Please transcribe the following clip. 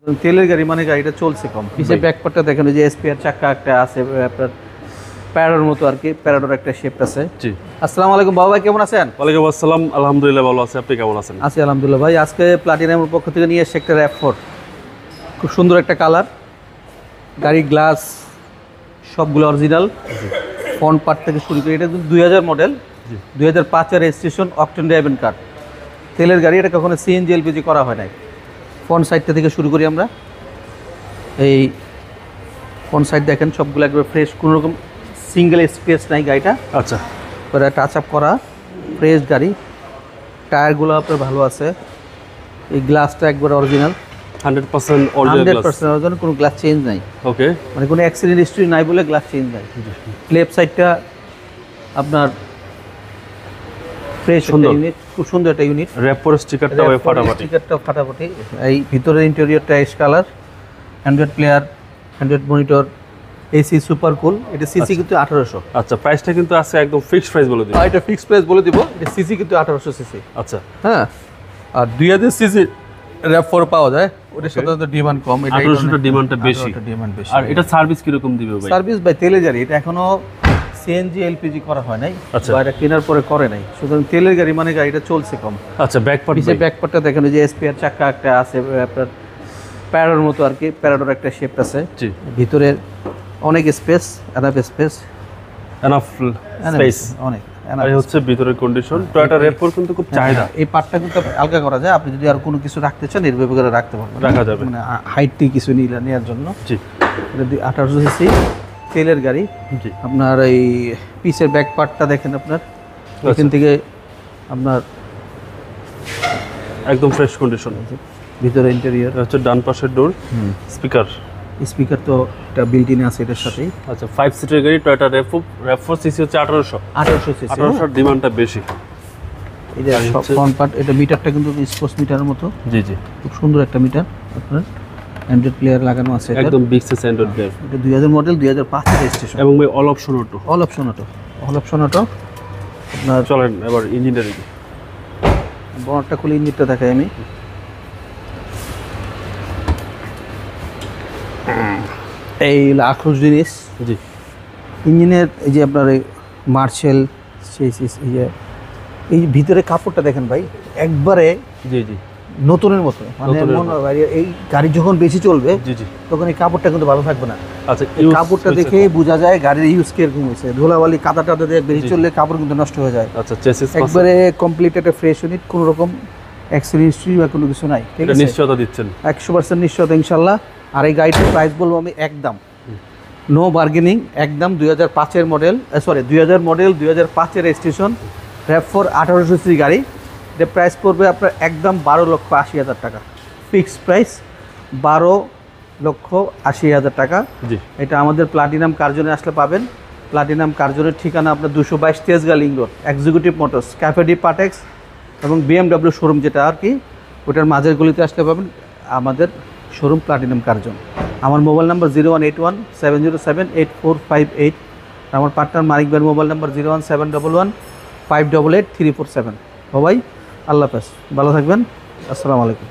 তেলের গাড়ি মানে গাড়িটা চলছে কম। পিছে ব্যাকপার্টটা দেখেন যে এসপিআর চাকা একটা আছে, আপনার প্যারাডোর মতো আর কি, প্যারাডোর একটা শেপ আছে। জি, আসসালামু আলাইকুম বাবা ভাই, কেমন আছেন? ওয়ালাইকুম আসসালাম, আলহামদুলিল্লাহ ভালো আছি। আপনি কেমন আছেন? আছি আলহামদুলিল্লাহ ভাই। আজকে প্লাটিনামের পক্ষ থেকে নিয়ে এসেছে একটা RAV4, খুব সুন্দর একটা কালার। গাড়ির গ্লাস সবগুলো অরিজিনাল, ফ্রন্ট পার্ট থেকে শুরু করে। এটা 2000 মডেল, 2005-এর রেজিস্ট্রেশন, অকটেন ড্রাইভেন কার। তেলের গাড়ি, এটা কখনো সিএনজি এলপিজি করা হয় নাই। ফ্রন্ট সাইডটা থেকে শুরু করি আমরা। এই ফ্রন্ট সাইড দেখেন সবগুলো একবার ফ্রেশ, কোনো রকম সিঙ্গেল স্ক্র্যাচ নাই গাড়িটা। আচ্ছা, পরে টাচ আপ করা ফ্রেশ গাড়ি। টায়ারগুলো আপনার ভালো আছে। এই গ্লাসটা একবার অরিজিনাল, 100% অরিজিনাল গ্লাস। 100% অরিজিনাল, কোনো গ্লাস চেঞ্জ নাই। ওকে, মানে কোনো অ্যাক্সিডেন্ট হিস্ট্রি নাই বলে গ্লাস চেঞ্জ নাই। লেফট সাইডটা আপনার ফ্রেশ সুন্দর ইউনিট, খুব সুন্দর একটা ইউনিট। RAV4 স্টিকারটা ওই ফাটাফাটি। স্টিকারটা ফাটাফাটি। এই ভিতরের ইন্টেরিয়রটা ash colour, 100 player, 100 monitor, AC super cool. এটা সিসি কিন্তু 1800। আচ্ছা, প্রাইসটা কিন্তু আছে একদম ফিক্সড প্রাইস বলে দিন। এটা ফিক্সড প্রাইস বলে দিব। এটা সিসি কিন্তু 1800 সিসি। আচ্ছা, হ্যাঁ, আর 2000 সিসি RAV4 পাওয়া যায়। ওটার সাধারণত ডিমান্ড কম। এটা 1800 ডিমান্ডটা বেশি। ডিমান্ড বেশি। আর এটা সার্ভিস কি রকম দিবে ভাই? সার্ভিস বাই তেলের গাড়ি, এটা এখনো সিএনজি এলপিজি করা হয় নাই। আচ্ছা। বা এটা কেনার পরে করে নাই, সুতরাং তেলের গাড়ি মানে গাড়িটা চলছে কম। আচ্ছা, ব্যাক পার্ট পিছে ব্যাকপার্টটা দেখেন যে এসপিআর চাকা একটা আছে, আপনার প্যারাডোর মতো আর কি, প্যারাডোর একটা শেপ আছে। জি, ভিতরে অনেক space, enough space, enough space অনেক। আর এই হচ্ছে ভিতরের কন্ডিশন। টয়োটা RAV4 কিন্তু খুব চাহিদা। এই পার্টটা কিন্তু আলগা করা যায়। আপনি যদি আর কোনো কিছু রাখতে চান এর ব্যাপারে রাখতে পারবেন, রাখা যাবে। মানে হাইটটি কিছু নেওয়ার জন্য। জি, এটা 1800 সিসি তেলের গাড়ি। জি, আপনার এই পিসের ব্যাক পার্টটা দেখেন, আপনার এখান থেকে আপনার একদম ফ্রেশ কন্ডিশন। ভিতরে ইন্টেরিয়র। হচ্ছে ডান পাশের ডোর, স্পিকার। স্পিকার তো এটা বিল্ট ইন আছে এটার সাথেই। আচ্ছা, 5 সিটের গাড়ি, টয়োটা RAV4 সিসি হচ্ছে 1800 সিসি। 1800 ডিমান্ডটা বেশি। এই যে ফ্রন্ট পার্ট, এটা মিটারটা কিন্তু স্পোর্টস মিটারের মতো। জি, জি, খুব সুন্দর একটা মিটার। আপনার 100 প্লেয়ার লাগানো আছে। একদম বিগ সাইজ অ্যান্ড্রয়েড ড্রাইভ। এটা 2000 মডেল, 2005 এর রেজিস্ট্রেশন, এবং ভাই all option auto. All option auto. All option auto. আপনার চলেন এবার ইঞ্জিনটা দেখি। বনেটটা খুলে ইঞ্জিনটা দেখাই আমি। এই আক্রোশ জিনিস জি, ইঞ্জিনের। এই যে আপনার এই মার্শেল, এই ভিতরে কাপড়টা দেখেন ভাই, একবারে জি, জি, নতুনের মতো। মানে মনে হয় এই গাড়ি যখন বেশি চলবে জি, জি। তখন এই কাপড়টা কিন্তু ভালো থাকবে না। আচ্ছা, এই কাপড়টা দেখে বোঝা যায় গাড়ির ইউজ কিরকম হয়েছে। ধুলাবালি কাদা টাদা দিয়ে বেশি চললে কাপড় কিন্তু নষ্ট হয়ে যায়। আচ্ছা, চেসিস একবারে কমপ্লিট একটা ফ্রেশ ইউনিট, কোনো রকম অ্যাক্সিডেন্ট হিস্ট্রি বা কোনো কিছু নাই। ঠিক এটা আছে, নিশ্চয়তা দিচ্ছেন 100% নিশ্চয়তা ইনশাল্লাহ। আর এই গাড়িটার প্রাইস বলবো আমি একদম, নো বার্গেনিং, একদম 2005-এর মডেল, সরি 2000 মডেল, 2005-এর রেজিস্ট্রেশন, RAV4 1800 সিসি গাড়ি। এটা প্রাইস পড়বে আপনার একদম 12,80,000 টাকা। ফিক্সড প্রাইস 12,80,000 টাকা। জি, এটা আমাদের প্লাটিনাম কার্জনে আসলে পাবেন। প্লাটিনাম কার্জনের ঠিকানা আপনার 222 Tejgaon link road, executive motors, cafe ডি পাটেক্স এবং BMW শোরুম যেটা আর কি, ওটার মাঝের গলিতে আসলে পাবেন আমাদের শোরুম প্লাটিনাম কার্জন। আমার মোবাইল নাম্বার 018170784588। আমার পার্টনার মানিক ভাইয়ের মোবাইল নাম্বার 01711588347। সবাই আল্লাহ হাফেজ, ভালো থাকবেন। আসসালামু আলাইকুম।